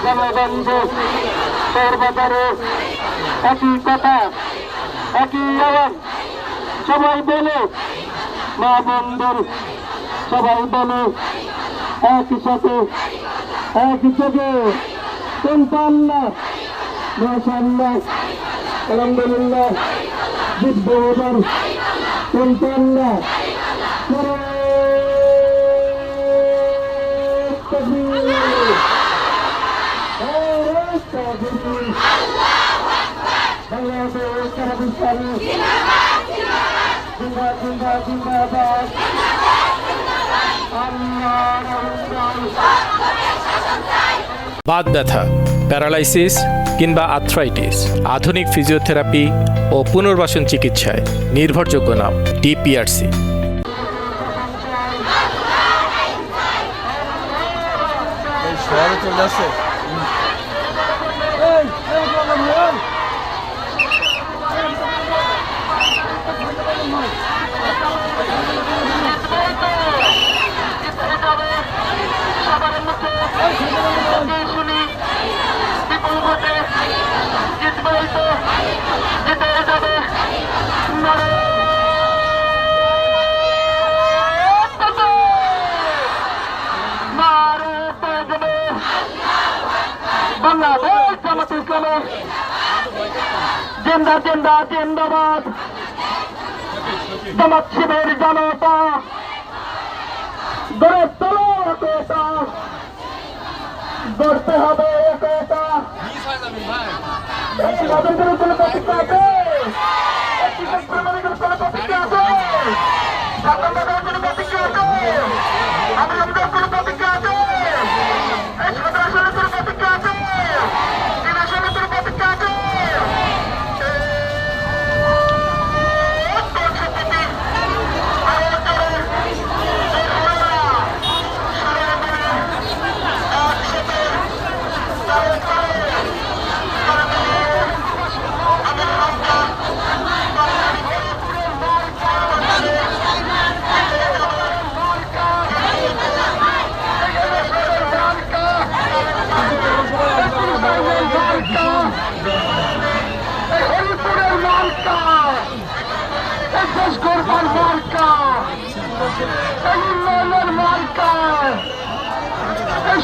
জনবন্ধু সর্বদারে একই কথা একই আওয়াজ সবাই বলে মা বন্ধুর সবাই বলে একই সাথে একই চোখে আল্লাহ মাশাআল্লাহ আলহামদুলিল্লাহ যুদ্ধ এবার আল্লাহ বাত ব্যথা, প্যারালাইসিস কিংবা আর্থ্রাইটিস, আধুনিক ফিজিওথেরাপি ও পুনর্বাসন চিকিৎসায় নির্ভরযোগ্য নাম ডিপিআরসি। বাংলাদেশ জামাত ইসলামী জিন্দা জিন্দা জিন্দাবাদ। জামাত শিবির জনতা গড়ে তোলো একতা, গড়তে হবে একতা।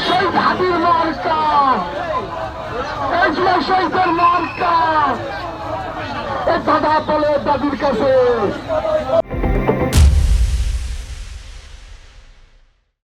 শহীদ হাবির মার্কা, শহীদের মার্কা, দাদা বলে দাদির কাছে।